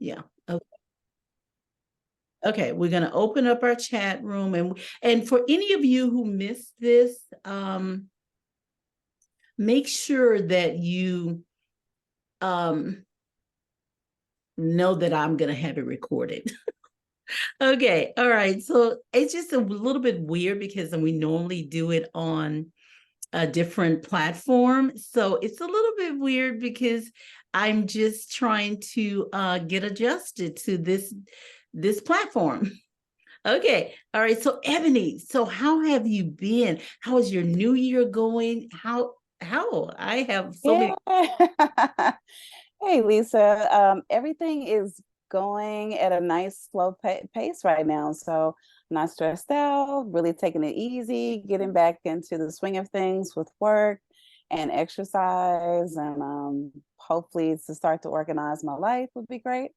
Yeah. Okay. Okay, we're going to open up our chat room, and for any of you who missed this, make sure that you know that I'm going to have it recorded. Okay, all right. So it's just a little bit weird because we normally do it on a different platform. So it's a little bit weird because I'm just trying to get adjusted to this platform. Okay, all right. So Ebony, so how have you been? How is your new year going? How I have so many. Yeah. Hey, Lisa. Everything is going at a nice slow pace right now. So not stressed out, really taking it easy, getting back into the swing of things with work and exercise, and hopefully to start to organize my life would be great.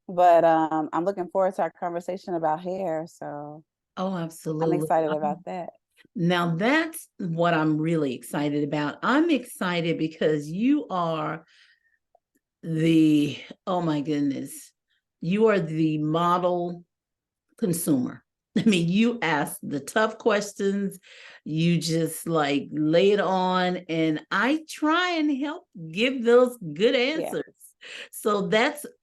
But I'm looking forward to our conversation about hair. So Oh, I'm absolutely. excited about that. Now that's what I'm really excited about. I'm excited because you are the, oh my goodness, you are the model consumer. I mean, you ask the tough questions, you just like lay it on, and I try and help give those good Yeah. answers. So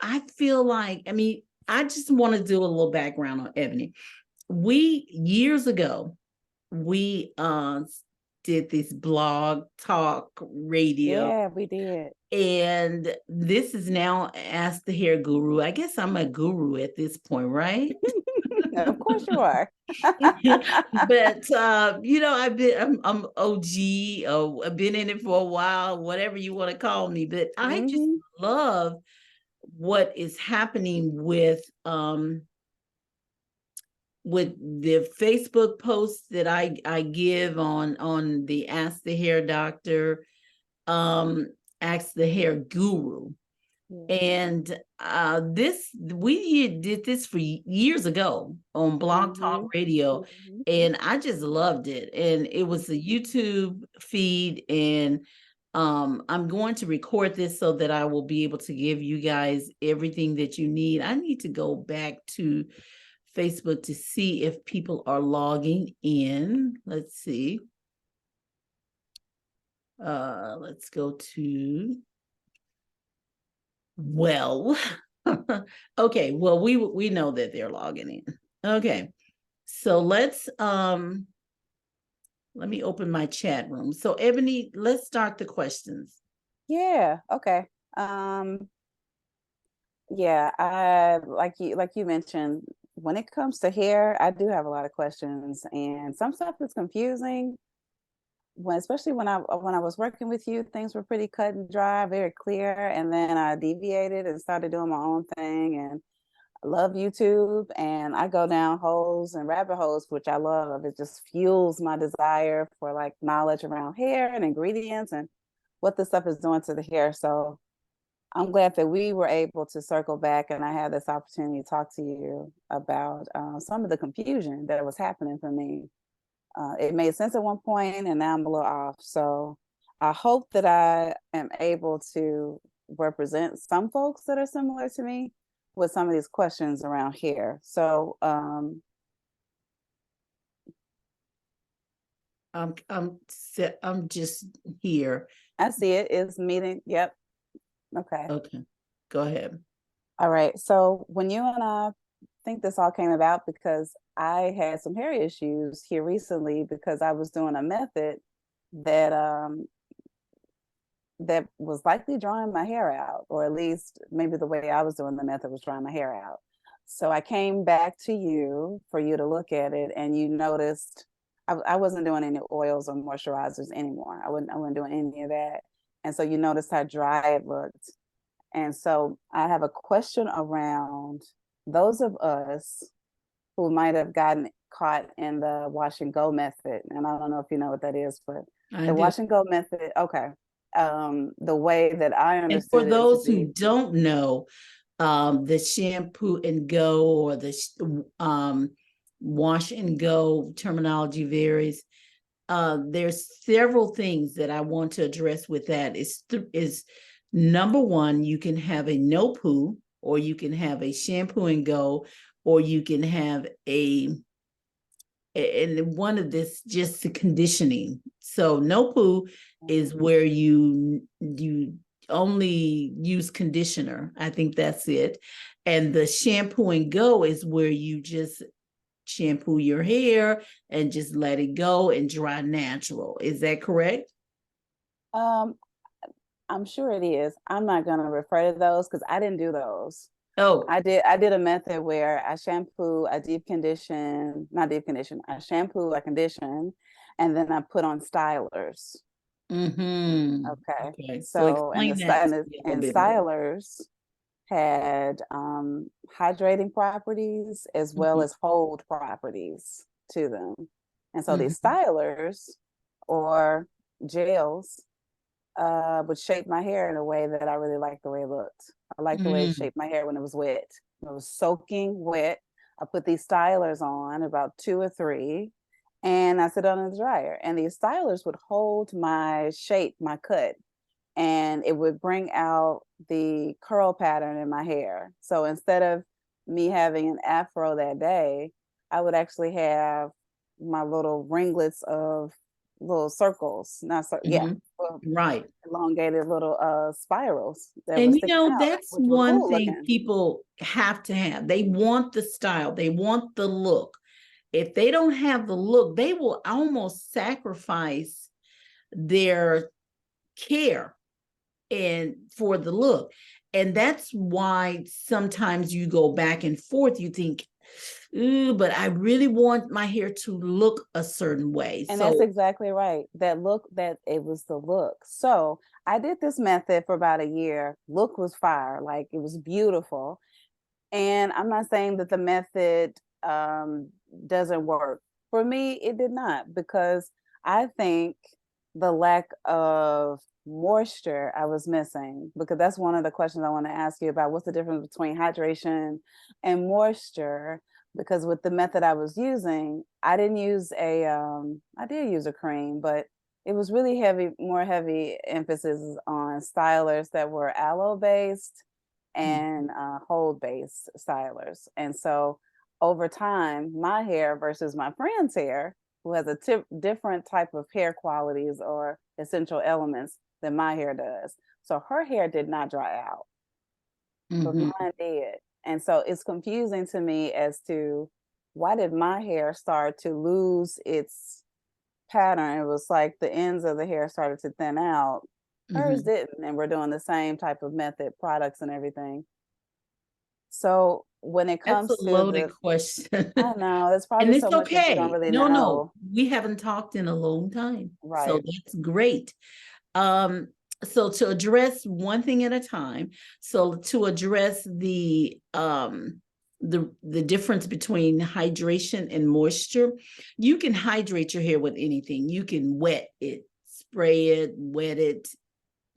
I feel like, I mean, I just want to do a little background on Ebony. We, years ago, we did this blog talk radio, Yeah, we did. and this is now Ask the Hair Guru. I guess I'm a guru at this point, right? Of course you are. But I'm OG. Oh, I've been in it for a while, whatever you want to call me. But I just Hmm. love what is happening with the Facebook posts that I give on the Ask the Hair Doctor, um, Ask the Hair Guru. Yeah. And this we did this for years ago on Blog Talk Hmm. Radio, Hmm. and I just loved it. And it was a YouTube feed, and I'm going to record this so that I will be able to give you guys everything that you need. I need to go back to Facebook to see if people are logging in. Let's see. Let's go to, well, okay, well, we know that they're logging in. Okay. So let me open my chat room. So Ebony, let's start the questions. Yeah. Okay. Um, yeah, I like you mentioned, when it comes to hair, I do have a lot of questions, and some stuff is confusing. Especially when I was working with you, things were pretty cut and dry, very clear, and then I deviated and started doing my own thing, and I love YouTube, and I go down holes and rabbit holes, which I love. It just fuels my desire for like knowledge around hair and ingredients and what this stuff is doing to the hair. So I'm glad that we were able to circle back and I had this opportunity to talk to you about some of the confusion that was happening for me. It made sense at one point and now I'm a little off. So I hope that I am able to represent some folks that are similar to me with some of these questions around hair. So I'm just here. I see it is meeting. Yep. Okay. Okay, go ahead. All right. So when you and I think this all came about because I had some hair issues here recently because I was doing a method that that was likely drying my hair out, or at least maybe the way I was doing the method was drying my hair out. So I came back to you for you to look at it, and you noticed I wasn't doing any oils or moisturizers anymore. I wasn't doing any of that. And so you noticed how dry it looked. And so I have a question around those of us who might have gotten caught in the wash and go method. And I don't know if you know what that is, but I the do. wash and go method, okay. The way that I And for understood it to those who be, don't know, the shampoo and go, or the wash and go terminology varies. There's several things that I want to address with that. Is number one, you can have a no poo or you can have a shampoo and go, or you can have and one of this just the conditioning. So no poo is where you only use conditioner. I think that's it. And the shampoo and go is where you just shampoo your hair and just let it go and dry natural. Is that correct? Um, I'm sure it is. I'm not gonna refer to those because I didn't do those. Oh, I did a method where I shampoo, I deep condition, not deep condition, I shampoo, I condition, and then I put on stylers. mm-hmm. Okay. Okay. So So explain that to me a little and bit more. stylers had hydrating properties as well Mhm, as hold properties to them. And so these mhm, stylers or gels would shape my hair in a way that I really liked the way it looked. I liked the way it mm, shaped my hair when it was wet. When it was soaking wet. I put these stylers on, about two or three, and I sit on the dryer. And these stylers would hold my shape, my cut, and it would bring out the curl pattern in my hair. So instead of me having an afro that day, I would actually have my little ringlets of little circles, not so, yeah, mhm. little Right. elongated little spirals that were And sticking out, that's which were one cool thing looking. people have to have. They want the style, they want the look. If they don't have the look, they will almost sacrifice their care and for the look. And that's why sometimes you go back and forth. You think, ooh, but I really want my hair to look a certain way. And that's So, exactly right. That look, that it was the look. So I did this method for about a year. Look was fire, like it was beautiful. And I'm not saying that the method doesn't work. For me, it did not, because I think the lack of moisture I was missing, because that's one of the questions I want to ask you about. What's the difference between hydration and moisture? Because with the method I was using, I didn't use I did use a cream, but it was really heavy, more heavy emphasis on stylers that were aloe based and hold based stylers. And so over time, my hair versus my friend's hair, who has a different type of hair qualities or essential elements than my hair does. So her hair did not dry out, but mhm. mine did. And so it's confusing to me as to why did my hair start to lose its pattern? It was like the ends of the hair started to thin out. Hers Mhm. didn't. And we're doing the same type of method, products and everything. So when it That's a comes to loaded question. I know there's And probably it's so much that you don't okay. really No, no, know. we haven't talked in a long time. So Right. that's great. Um, so to address one thing at a time, so to address the difference between hydration and moisture, you can hydrate your hair with anything. You can wet it, spray it, wet it,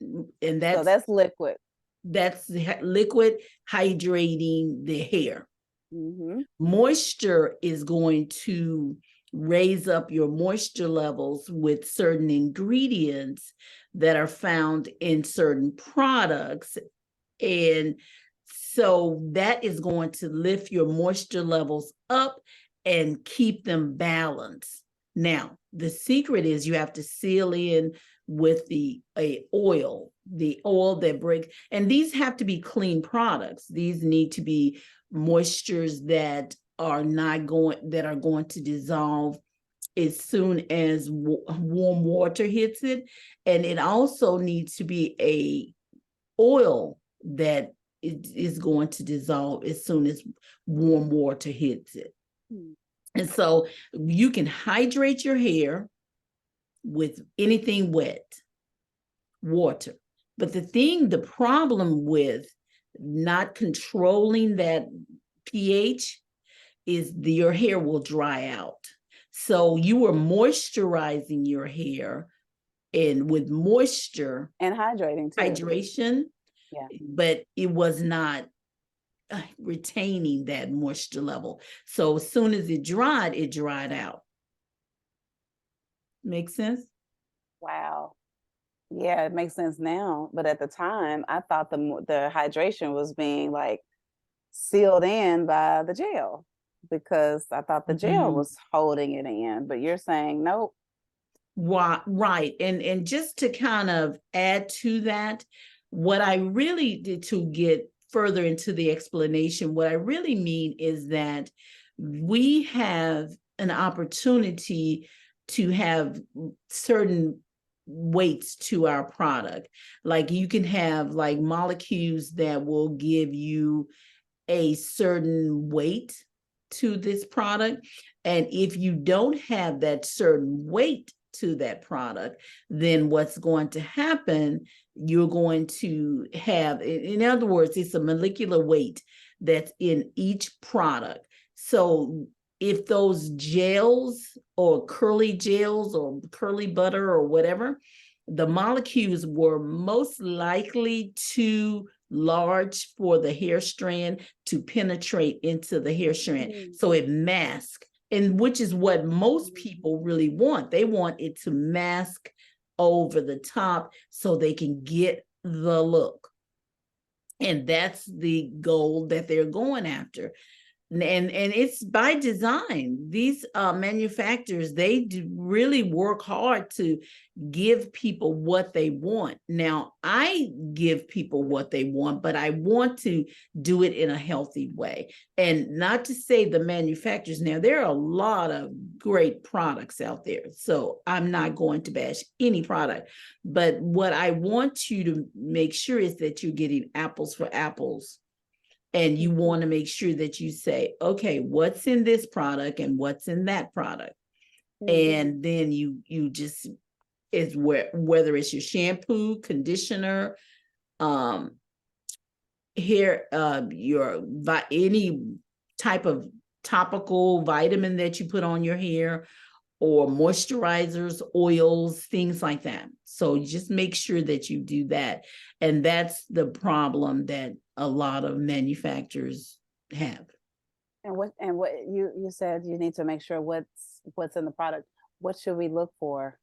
and So that's that's liquid. liquid hydrating the hair. Hmm. Moisture is going to raise up your moisture levels with certain ingredients that are found in certain products. And so that is going to lift your moisture levels up and keep them balanced. Now, the secret is you have to seal in with the oil that breaks, and these have to be clean products. These need to be moistures that are not going that are going to dissolve as soon as warm water hits it, and it also needs to be a oil that is going to dissolve as soon as warm water hits it. And so you can hydrate your hair with anything wet, water. But the problem with not controlling that pH is your hair will dry out. So you are moisturizing your hair, and with moisture, And hydrating too. hydration, Yeah. but it was not retaining that moisture level. So as soon as it dried out. Make sense? Wow. Yeah, it makes sense now. But at the time, I thought the hydration was being like sealed in by the gel, because I thought the gel Mhm. was holding it in, but you're saying nope. Right. And just to kind of add to that, what I really did to get further into the explanation, what I really mean is that we have an opportunity to have certain weights to our product. Like you can have like molecules that will give you a certain weight to this product. And if you don't have that certain weight to that product, then what's going to happen, you're going to have, in other words, it's a molecular weight that's in each product. So if those gels or curly gels or curly butter or whatever, the molecules were most likely too large for the hair strand to penetrate into the hair strand. So it masks, and which is what most people really want. They want it to mask over the top so they can get the look. And that's the goal that they're going after. And it's by design. These manufacturers, they do really work hard to give people what they want. Now, I give people what they want, but I want to do it in a healthy way. And not to say the manufacturers, now there are a lot of great products out there, so I'm not going to bash any product, but what I want you to make sure is that you're getting apples for apples. And you want to make sure that you say, okay, what's in this product and what's in that product. And then you just, is whether it's your shampoo, conditioner, hair, your any type of topical vitamin that you put on your hair, or moisturizers, oils, things like that. So just make sure that you do that. And that's the problem that a lot of manufacturers have. And what you said, you need to make sure what's in the product. What should we look for?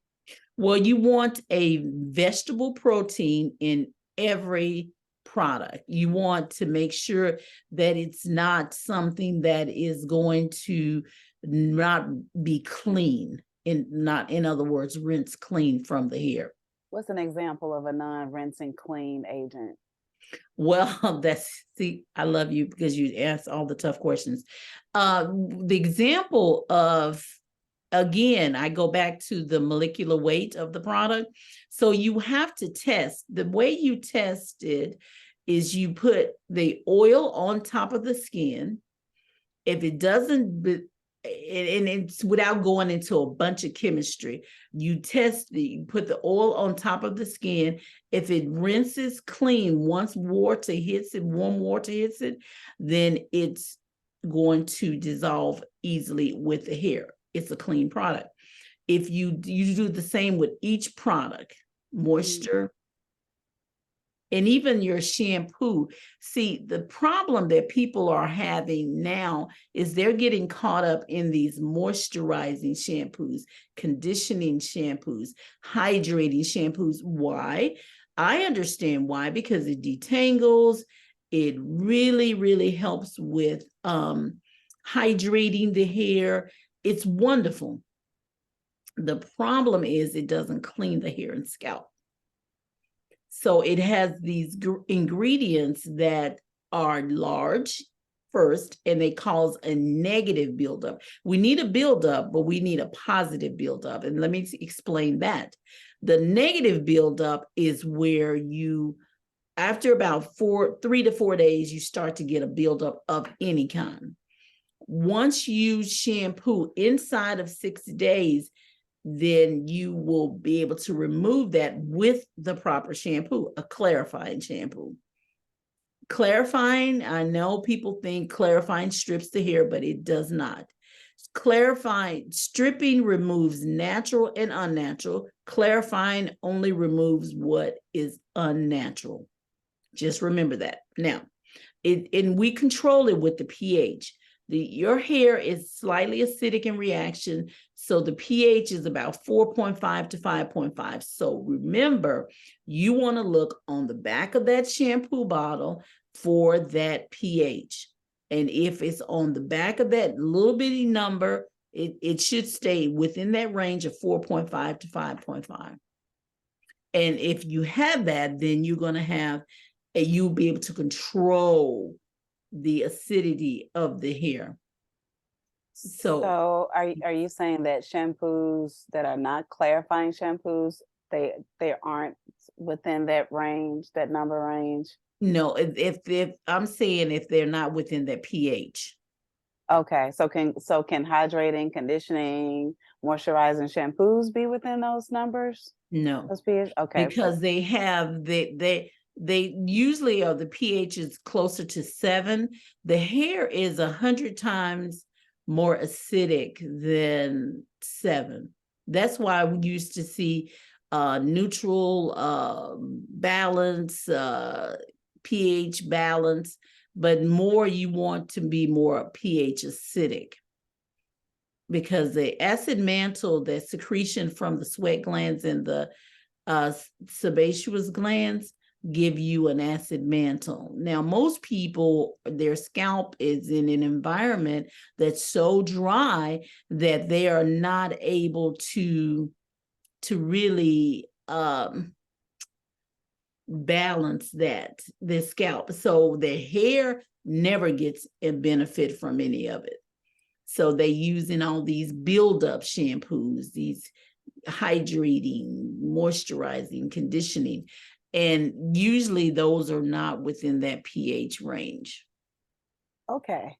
Well, you want a vegetable protein in every product. You want to make sure that it's not something that is going to not be clean, in other words, rinse clean from the hair. What's an example of a non-rinsing clean agent? Well, see, I love you because you ask all the tough questions. The example of, again, I go back to the molecular weight of the product. So you have to test. The way you test it is you put the oil on top of the skin. If it doesn't, and it's without going into a bunch of chemistry, you put the oil on top of the skin. If it rinses clean, once water hits it, warm water hits it, then it's going to dissolve easily with the hair. It's a clean product. If you do the same with each product, moisture, and even your shampoo. See, the problem that people are having now is they're getting caught up in these moisturizing shampoos, conditioning shampoos, hydrating shampoos. Why? I understand why, because it detangles. It really, really helps with hydrating the hair. It's wonderful. The problem is it doesn't clean the hair and scalp. So it has these ingredients that are large first, and they cause a negative buildup. We need a buildup, but we need a positive buildup. And let me explain that. The negative buildup is where you, after about 3 to 4 days, you start to get a buildup of any kind. Once you shampoo inside of 6 days, then you will be able to remove that with the proper shampoo, a clarifying shampoo. Clarifying, I know people think clarifying strips the hair, but it does not. Clarifying, stripping removes natural and unnatural. Clarifying only removes what is unnatural. Just remember that. Now, and we control it with the pH. Your hair is slightly acidic in reaction, so the pH is about 4.5 to 5.5. So remember, you want to look on the back of that shampoo bottle for that pH. And if it's on the back of that little bitty number, it should stay within that range of 4.5 to 5.5. And if you have that, then you're going to have, you'll be able to control the acidity of the hair. So are you saying that shampoos that are not clarifying shampoos, they aren't within that range, that number range? No, if I'm saying if they're not within that pH. Okay, so can hydrating, conditioning, moisturizing shampoos be within those numbers? No, Those pH? Okay. because they have they usually are, the pH is closer to 7. The hair is 100 times more acidic than 7. That's why we used to see neutral, balance, pH balance, but more you want to be more pH acidic, because the acid mantle, the secretion from the sweat glands and the sebaceous glands give you an acid mantle. Now, most people, their scalp is in an environment that's so dry that they are not able to really balance their scalp. So their hair never gets a benefit from any of it. So they using all these buildup shampoos, these hydrating, moisturizing, conditioning, and usually those are not within that pH range. Okay.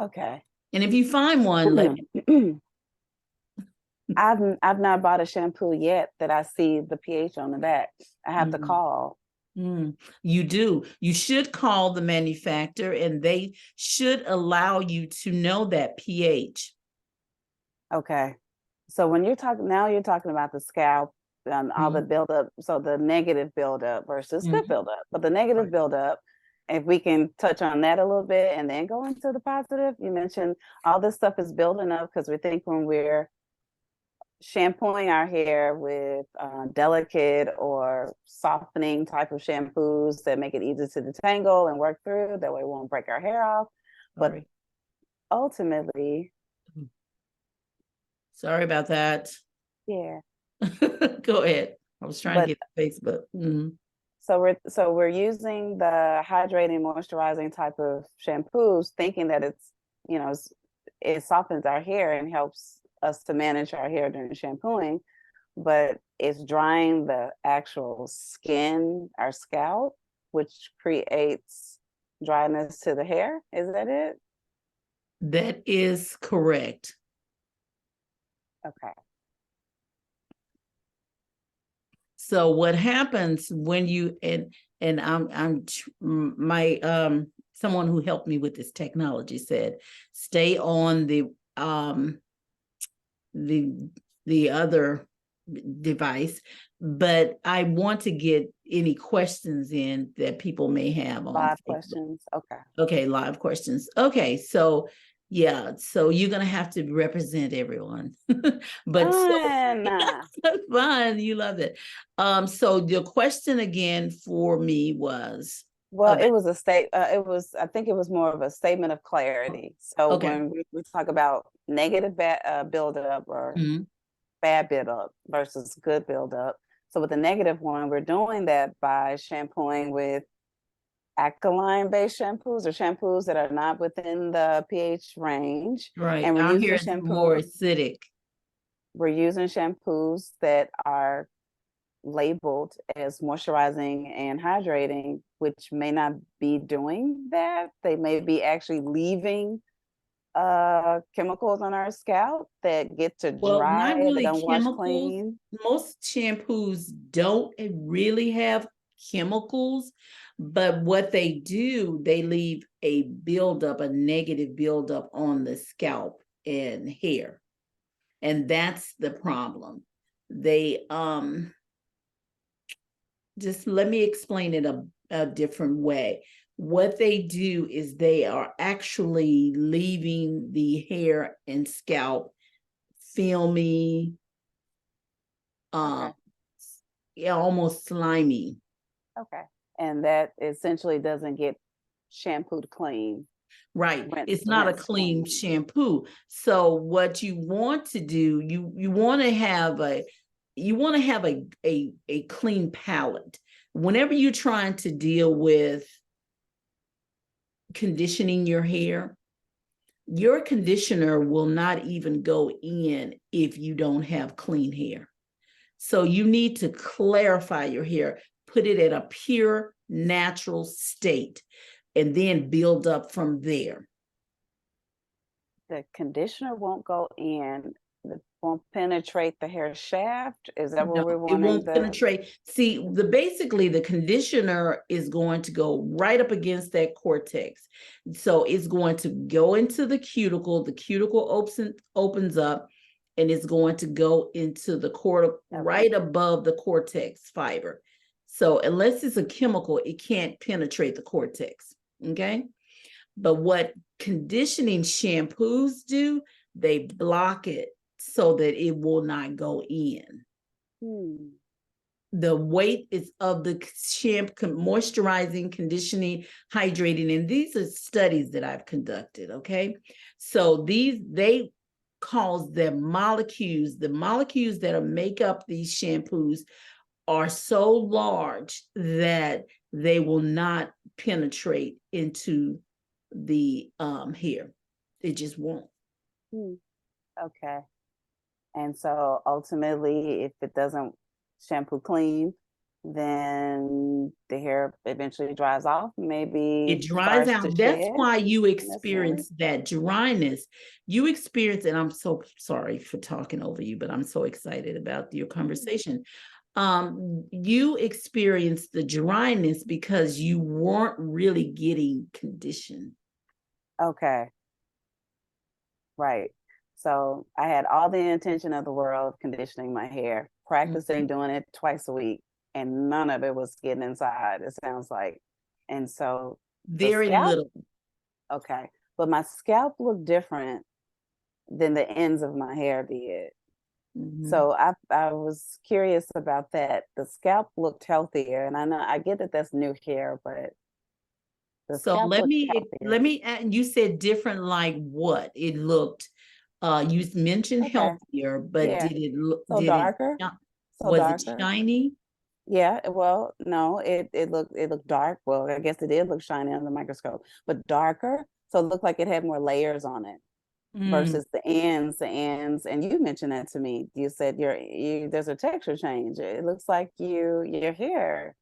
And if you find one, let I've not bought a shampoo yet that I see the pH on the back. I have to Mhm. call. You do. You should call the manufacturer, and they should allow you to know that pH. Okay. So when you're talking now, you're talking about the scalp and all the buildup. So the negative buildup versus good buildup. But the negative buildup, if we can touch on that a little bit and then go into the positive, you mentioned all this stuff is building up because we think when we're shampooing our hair with delicate or softening type of shampoos that make it easy to detangle and work through, that way we won't break our hair off. But ultimately, sorry about that. yeah. Go ahead. I was trying to get to Facebook. So we're using the hydrating, moisturizing type of shampoos, thinking that it's, it softens our hair and helps us to manage our hair during shampooing, but it's drying the actual skin, our scalp, which creates dryness to the hair. Is that it? That is correct. Okay. So what happens when you, and I'm my someone who helped me with this technology said, stay on the other device, but I want to get any questions in that people may have on Live Facebook. questions. Okay. Okay, live questions. Okay, so yeah, so you're gonna have to represent everyone. But that's fun. You love it. So the question again for me was, well, it was a state. I think it was more of a statement of clarity. So okay. when we talk about negative buildup or bad buildup versus good buildup. So with the negative one, we're doing that by shampooing with alkaline-based shampoos or shampoos that are not within the pH range. Right. And we're Our using hair is more acidic. We're using shampoos that are labeled as moisturizing and hydrating, which may not be doing that. They may be actually leaving chemicals on our scalp that get to Well, not dry, they really don't wash chemicals. clean. Most shampoos don't really have chemicals, but what they do, they leave a buildup, a negative buildup on the scalp and hair. And that's the problem. They just let me explain it a different way. What they do is they are actually leaving the hair and scalp filmy, Okay. yeah, almost slimy. Okay. And that essentially doesn't get shampooed clean. Right. It's not a rinse clean clean. shampoo. So what you want to do, you want to have a clean palette. Whenever you're trying to deal with conditioning your conditioner will not even go in if you don't have clean hair. So you need to clarify your hair, put it at a pure, natural state, and then build up from there. The conditioner won't go in, it won't penetrate the hair shaft. Is that what No, we're it wanting won't the penetrate. See, basically the conditioner is going to go right up against that cortex. So it's going to go into the cuticle. The cuticle opens up, and it's going to go into the right above the cortex fiber. So unless it's a chemical, it can't penetrate the cortex. Okay. But what conditioning shampoos do, they block it so that it will not go in. The weight is of the shampoo, moisturizing, conditioning, hydrating, and these are studies that I've conducted. Okay, so they cause the molecules that make up these shampoos are so large that they will not penetrate into the hair. It just won't. Okay. And so ultimately, if it doesn't shampoo clean, then the hair eventually dries off, maybe It dries starts to out. That's shed why you unnecessarily. experience that dryness. You experience, and I'm so sorry for talking over you, but I'm so excited about your conversation. You experience the dryness because you weren't really getting conditioned. Okay, right. So I had all the intention of the world of conditioning my hair, practicing doing it twice a week, and none of it was getting inside, it sounds like. And so the Very scalp, little. okay, but my scalp looked different than the ends of my hair did. Mhm. So I was curious about that. The scalp looked healthier, and I know I get that that's new hair, but the So scalp looked let healthier. me add, you said different like what? It looked you mentioned Okay, healthier, but yeah. So did it darker, not, so was it darker. shiny? Yeah, well, no, it looked dark. Well, I guess it did look shiny under the microscope, but darker. So it looked like it had more layers on it Mm, versus the ends. And you mentioned that to me. You said there's a texture change. It looks like your hair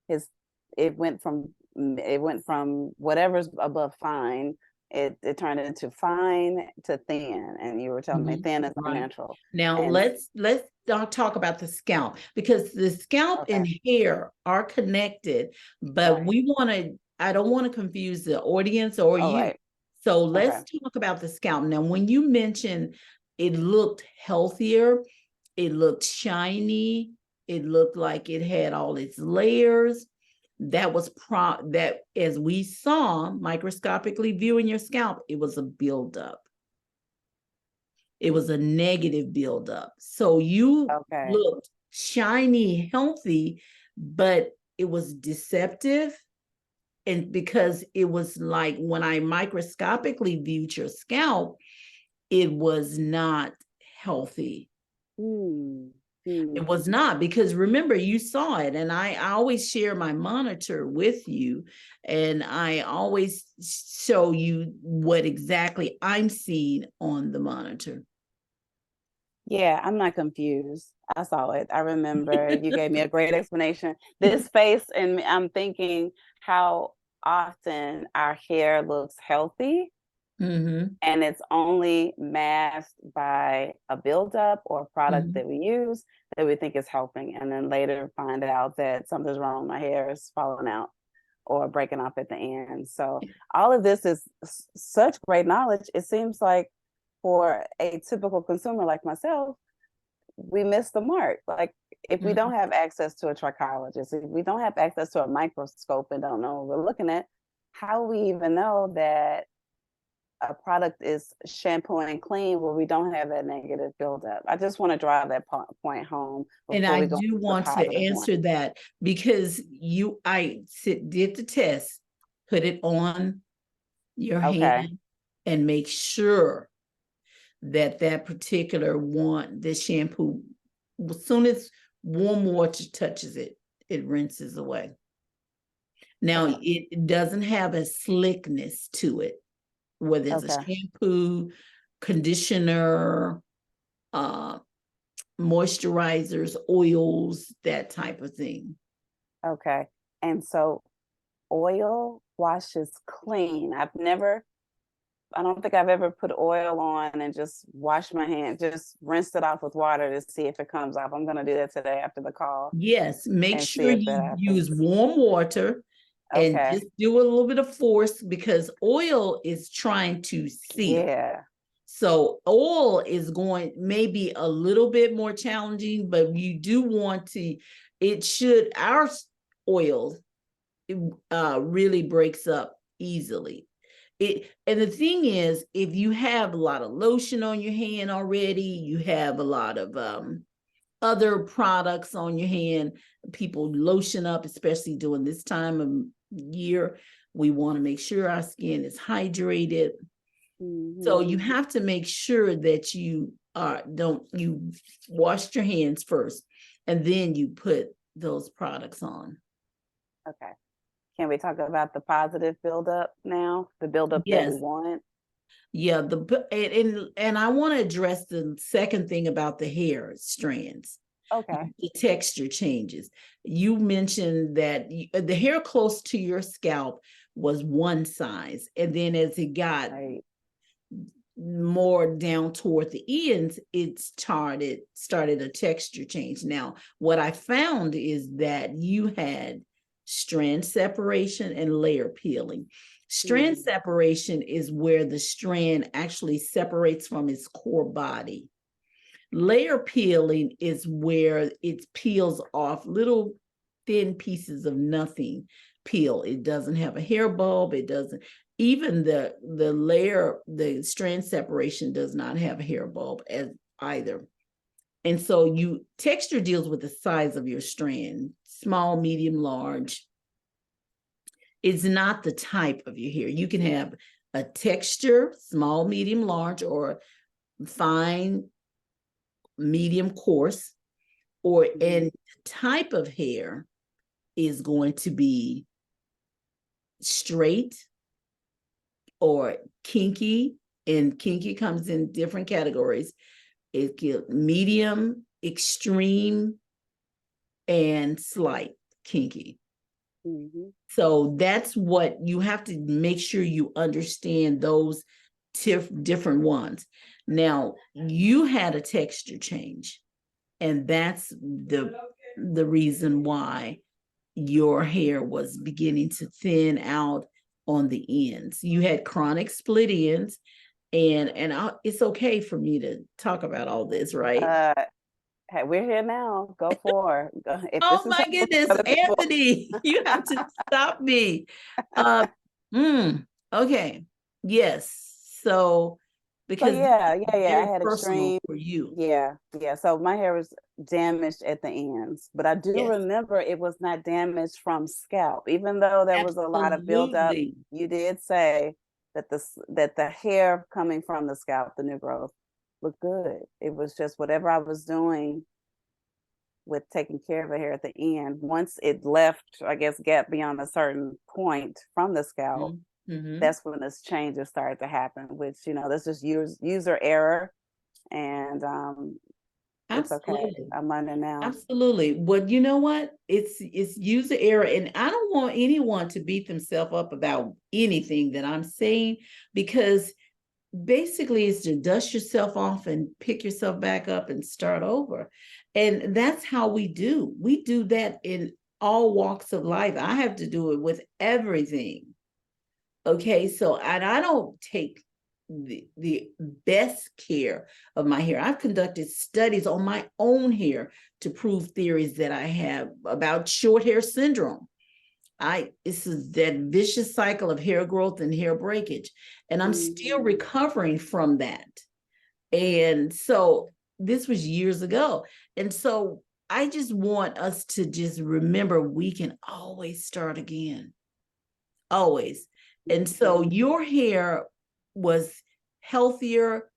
is it went from whatever's above fine. It turned into fine to thin, and you were telling me mhm. thin is not Right. natural. Now And let's talk about the scalp, because the scalp okay, and hair are connected, but right, I don't want to confuse the audience or all you. right, So okay, let's talk about the scalp. Now, when you mentioned it looked healthier, it looked shiny, it looked like it had all its layers. That as we saw microscopically viewing your scalp, it was a buildup. It was a negative buildup. So you okay. looked shiny, healthy, but it was deceptive. And because it was like when I microscopically viewed your scalp, it was not healthy. Hmm. It Hmm. was not, because remember, you saw it, and I always share my monitor with you, and I always show you what exactly I'm seeing on the monitor. Yeah, I'm not confused. I saw it. I remember you gave me a great explanation. This face, and I'm thinking how often our hair looks healthy Mm-hmm. and it's only masked by a buildup or a product Mm-hmm. that we use that we think is helping, and then later find out that something's wrong. My hair is falling out or breaking off at the end. So all of this is such great knowledge. It seems like for a typical consumer like myself, we miss the mark. Like if we don't Mm-hmm. have access to a trichologist, if we don't have access to a microscope and don't know what we're looking at, how we even know that a product is shampooing clean where we don't have that negative buildup? I just want to drive that point home And before I we go do to the want to positive one. answer that, because did the test, put it on your Okay. hand and make sure that that particular one, the shampoo, as soon as warm water touches it, it rinses away. Now, Okay. it doesn't have a slickness to it, whether it's a Okay. shampoo, conditioner, uh, moisturizers, oils, that type of thing. Okay. And so oil washes clean. I don't think I've ever put oil on and just washed my hand, just rinsed it off with water to see if it comes off. I'm going to do that today after the call Yes, make and see sure if that you use happens. warm water and Okay. just do a little bit of force because oil is trying to seal. Yeah. So oil is going maybe a little bit more challenging, but you do want to, it should, our oil really breaks up easily. And the thing is, if you have a lot of lotion on your hand already, you have a lot of other products on your hand, people lotion up, especially during this time of year. We want to make sure our skin is hydrated. So Mm-hmm. you have to make sure that you you wash your hands first and then you put those products on. Okay. Can we talk about the positive buildup now? The buildup that we Yes. want? Yeah, and I want to address the second thing about the hair strands. Okay. The texture changes. You mentioned that the hair close to your scalp was one size, and then as it got Right. more down toward the ends, it started a texture change. Now, what I found is that you had strand separation and layer peeling. Strand Mm. separation is where the strand actually separates from its core body. Layer peeling is where it peels off little thin pieces of nothing peel. It doesn't have a hair bulb. It doesn't, even the strand separation does not have a hair bulb as either. And so texture deals with the size of your strand, small, medium, large. It's not the type of your hair. You can have a texture, small, medium, large, or fine, medium, coarse, or Mm-hmm. and type of hair is going to be straight or kinky, and kinky comes in different categories. It get medium, extreme, and slight kinky. Mm-hmm. So that's what you have to make sure you understand those different ones. Now, you had a texture change, and that's the reason why your hair was beginning to thin out on the ends. You had chronic split ends, and it's okay for me to talk about all this, right? Uh, hey, we're here now. Go for it. If Oh this is my helpful to goodness, other people. Anthony, you have to stop me. Uh, okay, yes. So So because this yeah, is yeah, yeah. I very had personal extreme. for you. Yeah, yeah. So my hair was damaged at the ends, but I do Yes, remember it was not damaged from scalp. Even though there was a lot of buildup, absolutely. you did say that the hair coming from the scalp, the new growth, looked good. It was just whatever I was doing with taking care of the hair at the end. Once it left, I guess, gap beyond a certain point from the scalp, Mm-hmm. that's when this changes started to happen. Which that's just user error, and it's okay. Absolutely. I'm learning now. Absolutely. Well, you know what? It's user error, and I don't want anyone to beat themselves up about anything that I'm saying because basically it's to dust yourself off and pick yourself back up and start over. And that's how we do. We do that in all walks of life. I have to do it with everything. Okay, so and I don't take the best care of my hair. I've conducted studies on my own hair to prove theories that I have about short hair syndrome. This is that vicious cycle of hair growth and hair breakage, and I'm still Mhm. recovering from that. And so this was years ago. And so I just want us to just remember we can always start again. Always. And so your hair was healthier,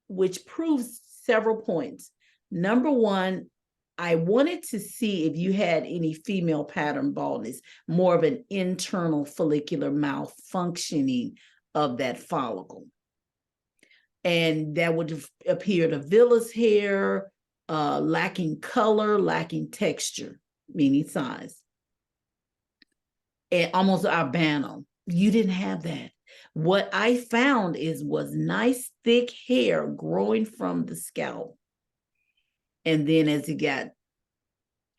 which proves several points. Number one, I wanted to see if you had any female pattern baldness, more of an internal follicular malfunctioning of that follicle. And that would appear to villus hair, lacking color, lacking texture, meaning size, and almost albino. You didn't have that. What I found was nice thick hair growing from the scalp. And then as it got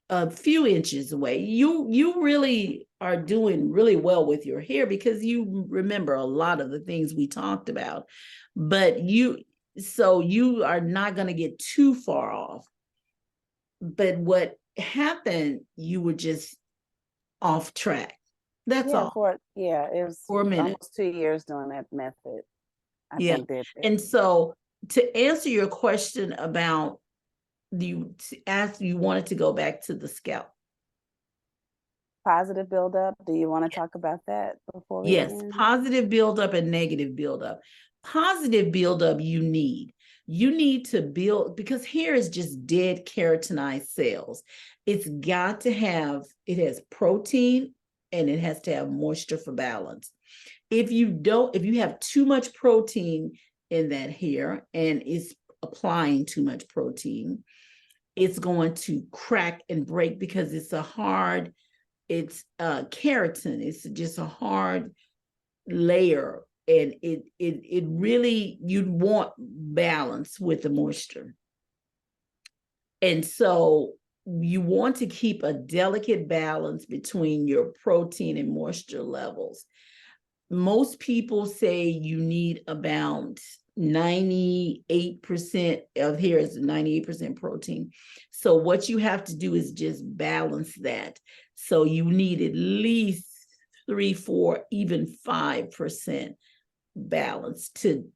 a few inches away, you really are doing really well with your hair because you remember a lot of the things we talked about. But you are not going to get too far off. But what happened, you were just off track. That's all. It was For a minute. almost 2 years doing that method. I Yeah. think did it. And so to answer your question about you wanted to go back to the scalp. Positive buildup. Do you want to talk about that before we Yes, end? positive buildup and negative buildup. Positive buildup you need to build, because hair is just dead keratinized cells. It has protein and it has to have moisture for balance. If you have too much protein in that hair and it's applying too much protein, it's going to crack and break because it's keratin. It's just a hard layer, and it really, you'd want balance with the moisture. And so you want to keep a delicate balance between your protein and moisture levels. Most people say you need about 98% of hair is 98% protein. So what you have to do is just balance that. So you need at least 3, 4, even 5% balance to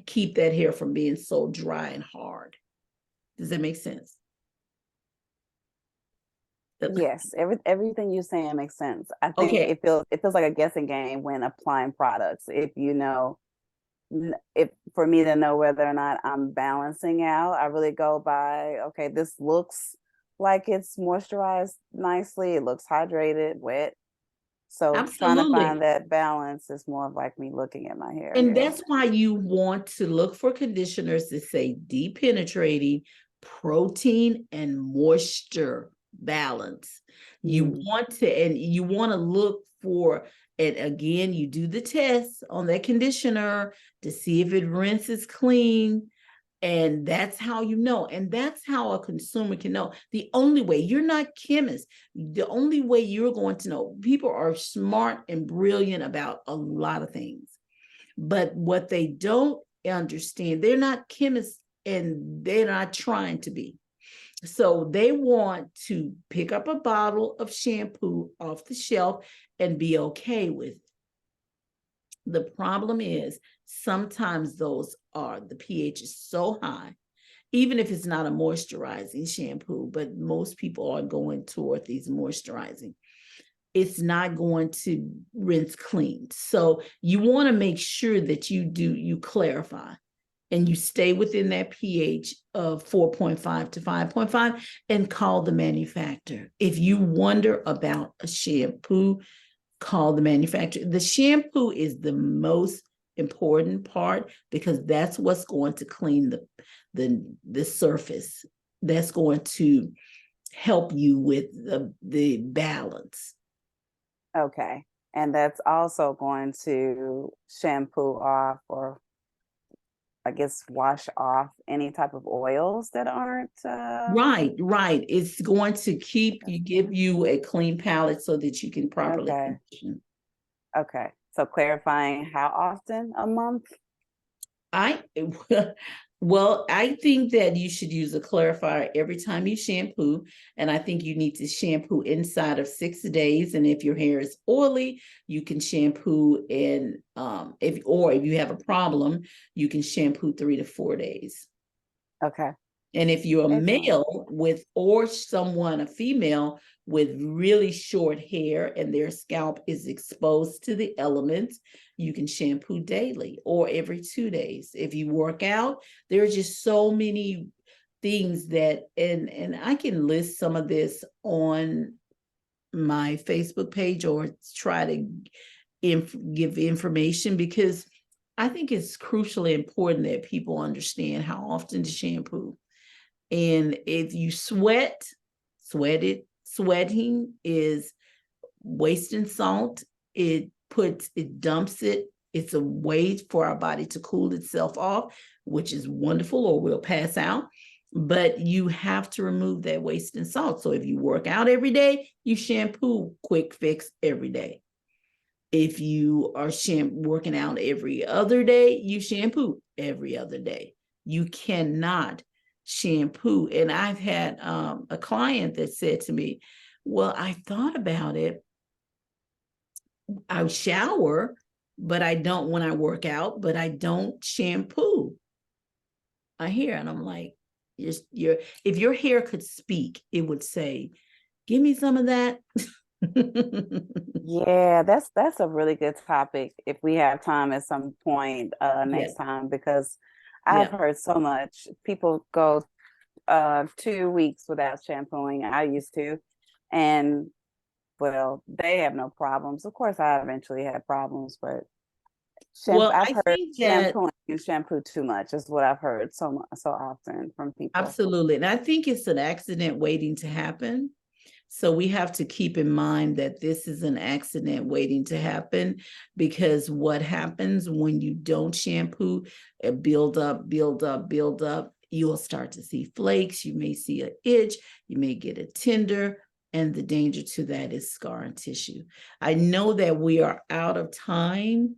keep that hair from being so dry and hard. Does that make sense? Yes, everything you're saying makes sense. I think Okay. it feels like a guessing game when applying products. If for me to know whether or not I'm balancing out, I really go by, okay, this looks like it's moisturized nicely, it looks hydrated, wet. So trying to Absolutely. find that balance is more of like me looking at my hair. And that's why you want to look for conditioners that say deep penetrating, protein and moisture balance. You want to look for, and again, you do the test on that conditioner to see if it rinses clean. And that's how you know. And that's how a consumer can know. The only way, you're not chemists, the only way you're going to know, people are smart and brilliant about a lot of things. But what they don't understand, they're not chemists and they're not trying to be. So they want to pick up a bottle of shampoo off the shelf and be okay with it. The problem is sometimes the pH is so high, even if it's not a moisturizing shampoo, but most people are going toward these moisturizing. It's not going to rinse clean. So you want to make sure that you clarify and you stay within that pH of 4.5 to 5.5 and call the manufacturer. If you wonder about a shampoo, call the manufacturer. The shampoo is the most important part because that's what's going to clean the surface. That's going to help you with the balance. Okay. And that's also going to shampoo off, or I guess wash off any type of oils that aren't Right. It's going to give you a clean palette so that you can properly condition. Okay. So clarifying, how often a month? Well, I think that you should use a clarifier every time you shampoo, and I think you need to shampoo inside of 6 days. And if your hair is oily, you can shampoo if you have a problem, you can shampoo 3 to 4 days. Okay. And if you're a male a female with really short hair and their scalp is exposed to the elements, you can shampoo daily or every 2 days. If you work out, there are just so many things that, and I can list some of this on my Facebook page or try to give information, because I think it's crucially important that people understand how often to shampoo. And if you sweating is wasting salt. It dumps it. It's a way for our body to cool itself off, which is wonderful, or we'll pass out. But you have to remove that wasting salt. So if you work out every day, you shampoo quick fix every day. If you are working out every other day, you shampoo every other day. You cannot shampoo. And I've had a client that said to me, well, I thought about it. I shower, but I don't when I work out, but I don't shampoo. I hear, and I'm like, if your hair could speak, it would say, give me some of that. Yeah, that's a really good topic if we have time at some point next Yeah. time, because I've Yeah. heard so much. People go 2 weeks without shampooing. I used to, and well, they have no problems. Of course, I eventually had problems, but shampoo. Well, I've I heard think that shampooing, you shampoo too much is what I've heard so often from people. absolutely. And I think it's an accident waiting to happen. So we have to keep in mind that this is an accident waiting to happen, because what happens when you don't shampoo, it build up, you'll start to see flakes, you may see an itch, you may get a tender, and the danger to that is scar and tissue. I know that we are out of time,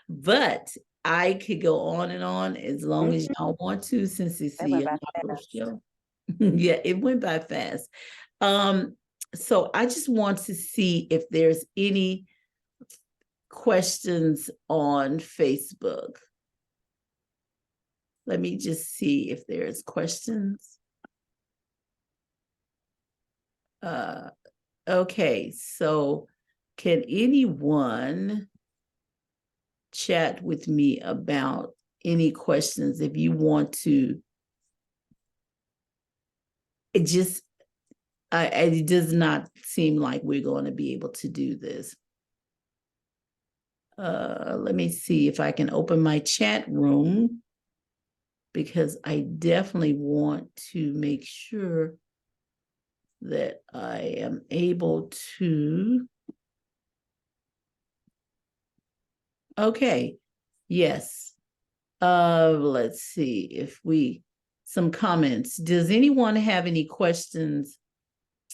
but I could go on and on as long as Mhm. y'all want to, since it's That went the by inaugural fast. show. Yeah, it went by fast. Um, so I just want to see if there's any questions on Facebook. Let me just see if there's questions. Okay, so can anyone chat with me about any questions if you want to? It does not seem like we're going to be able to do this. Let me see if I can open my chat room, because I definitely want to make sure that I am able to. Okay, yes. Let's see if some comments. Does anyone have any questions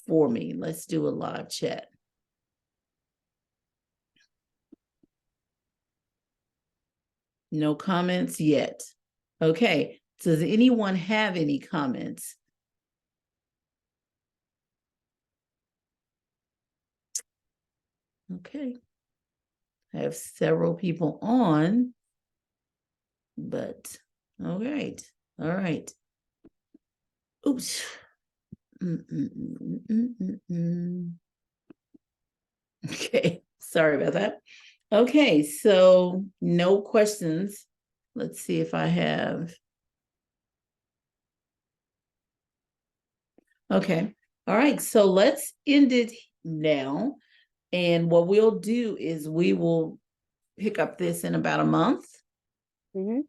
for me? Let's do a live chat. No comments yet. Okay, does anyone have any comments? Okay. I have several people on, but all right. All right. Oops. Okay, sorry about that. Okay, so no questions. Let's see if I have. Okay, all right, so let's end it now. And what we'll do is we will pick up this in about a month. Mhm.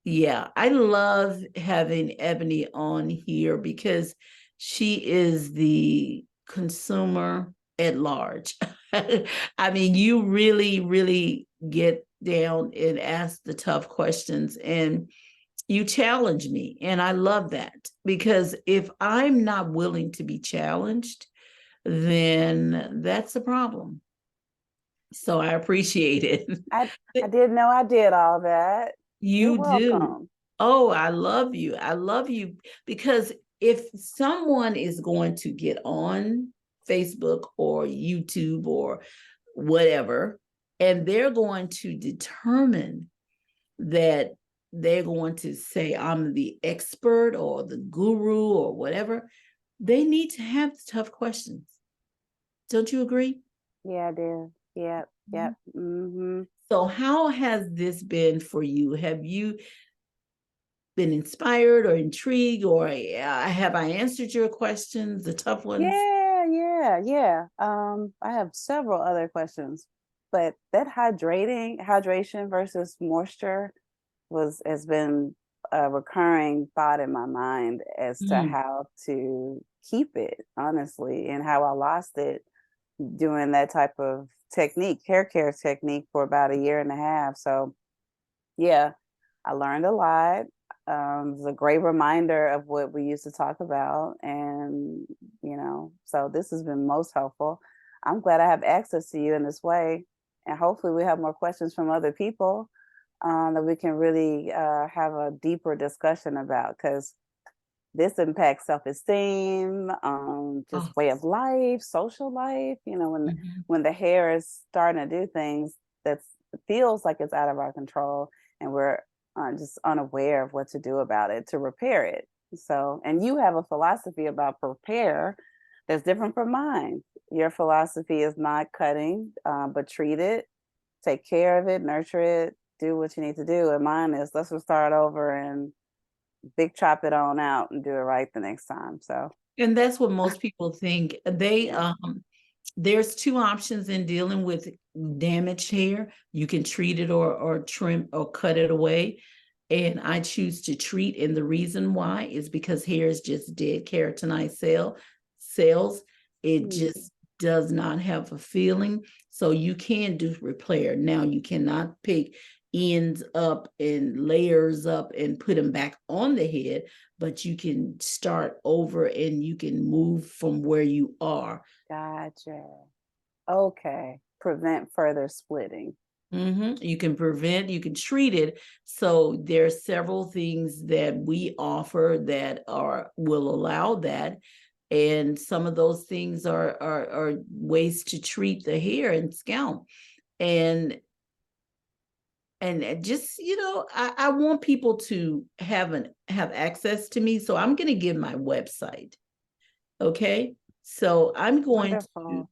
Yeah, I love having Ebony on here because she is the consumer at large. I mean, you really, really get down and ask the tough questions, and you challenge me. And I love that, because if I'm not willing to be challenged, then that's a problem. So I appreciate it. I didn't know I did all that. You're You do. welcome. Oh, I love you. I love you, because if someone is going to get on Facebook or YouTube or whatever, and they're going to determine that they're going to say, I'm the expert or the guru or whatever, They need to have the tough questions. Don't you agree? Yeah, I do. Yep, yep. Mm-hmm. So how has this been for you? Have you been inspired or intrigued, or have I answered your questions, the tough ones? Yeah. I have several other questions, but that hydration versus moisture has been a recurring thought in my mind as to Mm. how to keep it, honestly, and how I lost it doing that type of hair care technique for about a year and a half. So yeah, I learned a lot. It's a great reminder of what we used to talk about. And, so this has been most helpful. I'm glad I have access to you in this way. And hopefully, we have more questions from other people that we can really have a deeper discussion about, because this impacts self-esteem, just Oh. way of life, social life. Mhm. When the hair is starting to do things that feels like it's out of our control, and we're just unaware of what to do about it to repair it. So, and you have a philosophy about repair that's different from mine. Your philosophy is not cutting, but treat it, take care of it, nurture it, do what you need to do. And mine is, let's just start over and big chop it on out and do it right the next time. So And that's what most people think. yeah. There's two options in dealing with damaged hair. You can treat it or trim or cut it away. And I choose to treat. And the reason why is because hair is just dead keratinized cells. It Mm, just does not have a feeling. So you can do repair. Now you cannot pick ends up and layers up and put them back on the head, but you can start over and you can move from where you are. gotcha. Okay. Prevent further splitting. You can prevent, you can treat it. So there's several things that we offer that will allow that. And some of those things are ways to treat the hair and scalp. And just, I want people to have access to me. So I'm gonna give my website. Okay. So I'm going to, Wonderful.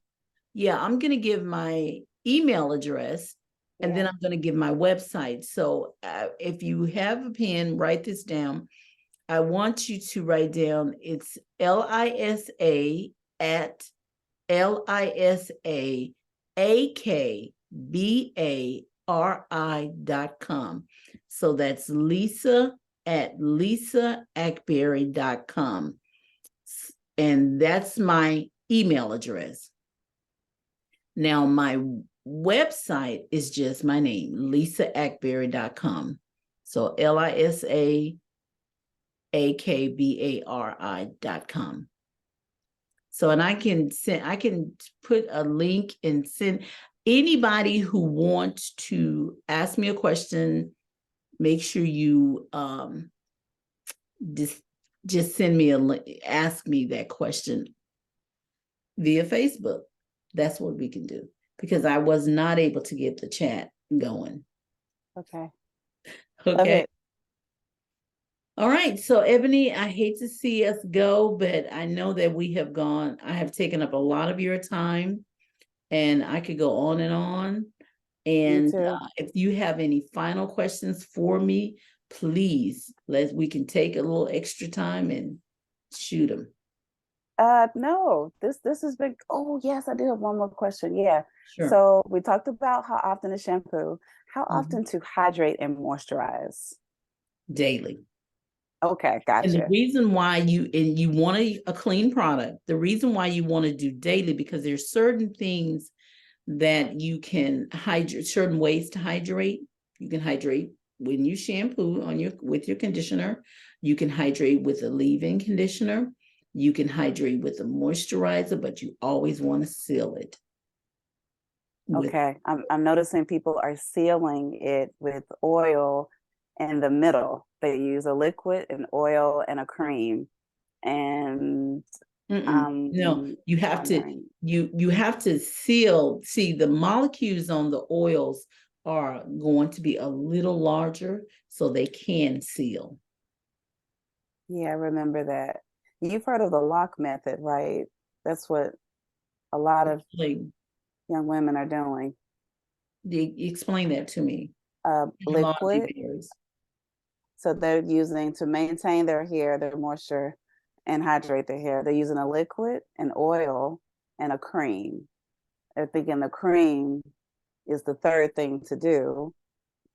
yeah, I'm going to give my email address, and then Yeah. I'm going to give my website. So if you have a pen, write this down. I want you to write down, it's LISA at LISAAKBARI.com. So that's Lisa at lisaakbari.com. And that's my email address. Now, my website is just my name, lisaakbari.com. So LISAAKBARI.com. So, and I can put a link and send anybody who wants to ask me a question. Make sure you just send me a link, ask me that question via Facebook. That's what we can do, because I was not able to get the chat going. Okay. Love Okay. it. All right. So, Ebony, I hate to see us go, but I know that I have taken up a lot of your time, and I could go on and on. Me And too. if you have any final questions for me, please, we can take a little extra time and shoot them. No, this has been. Oh, yes, I do have one more question. Yeah. Sure. So we talked about how often to shampoo, how Mhm. often to hydrate and moisturize. Daily. Okay, And the gotcha. reason why you want a clean product, the reason why you want to do daily, because there's certain things that you can hydrate, certain ways to hydrate. You can hydrate when you shampoo with your conditioner. You can hydrate with a leave-in conditioner. You can hydrate with a moisturizer, but you always want to seal it with. Okay, I'm noticing people are sealing it with oil in the middle. They use a liquid, an oil, and a cream. And No, I'm you have to wondering, you have to seal. See, the molecules on the oils are going to be a little larger, so they can seal. yeah, I remember that. You've heard of the lock method, right? That's what a lot of Like, young women are doing. explain that to me. Terminology Liquid. varies. So they're using to maintain their hair, their moisture, and hydrate their hair. They're using a liquid, an oil, and a cream. They're thinking the cream is the third thing to do.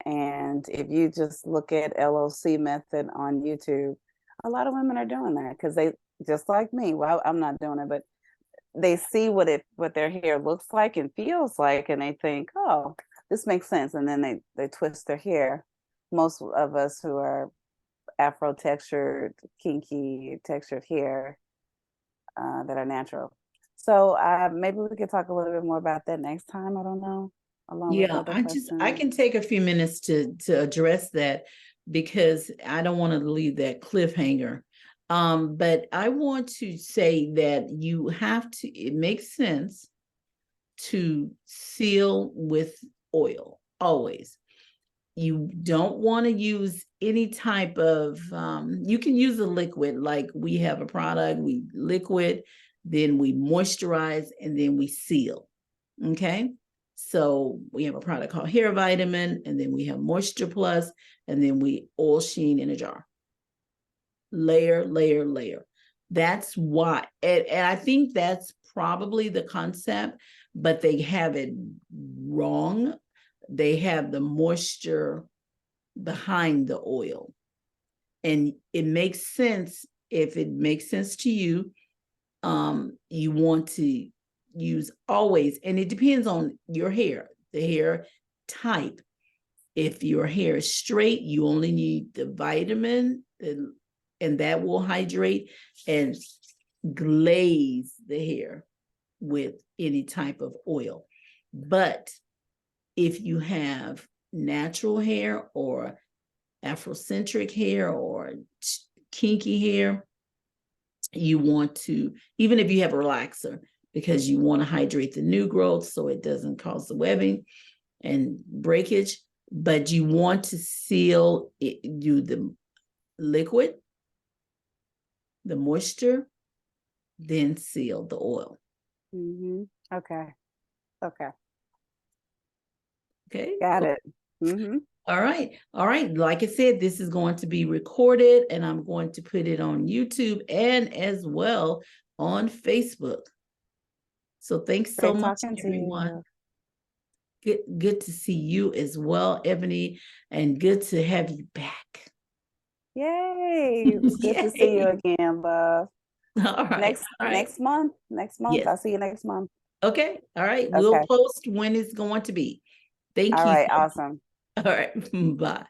And if you just look at LOC method on YouTube, a lot of women are doing that because they, just like me. Well, I'm not doing it, but they see what their hair looks like and feels like, and they think, oh, this makes sense. And then they twist their hair. Most of us who are Afro textured, kinky textured hair that are natural. So maybe we could talk a little bit more about that next time. I don't know, along with Yeah, other I questions. can take a few minutes to address that because I don't want to leave that cliffhanger. But I want to say that you have to, it makes sense to seal with oil always. You don't want to use any type of, you can use a liquid, like we have a product, we liquid, then we moisturize, and then we seal. Okay. So we have a product called Hair Vitamin, and then we have Moisture Plus, and then we oil sheen in a jar. Layer, layer, layer. That's why. And I think that's probably the concept, but they have it wrong. They have the moisture behind the oil. And it makes sense if it makes sense to you. You want to use always, and it depends on your hair, the hair type. If your hair is straight, you only need the vitamin, and that will hydrate and glaze the hair with any type of oil. But if you have natural hair or Afrocentric hair or kinky hair, you want to, even if you have a relaxer, because you want to hydrate the new growth so it doesn't cause the webbing and breakage, but you want to seal it, do the liquid, the moisture, then seal the oil. Mm-hmm. Okay. Okay. Okay. Got Cool. it. Mm-hmm. All right. All right. Like I said, this is going to be recorded and I'm going to put it on YouTube and as well on Facebook. So thanks so Great much, talking to you, everyone. love. Good to see you as well, Ebony, and good to have you back. Yay. It was good to see you Yay. again, love. All right. All right. Next month. Next month. Yes. I'll see you next month. Okay. All right. We'll Okay. post when it's going to be. Thank All you right. so much. Awesome. All right. Bye.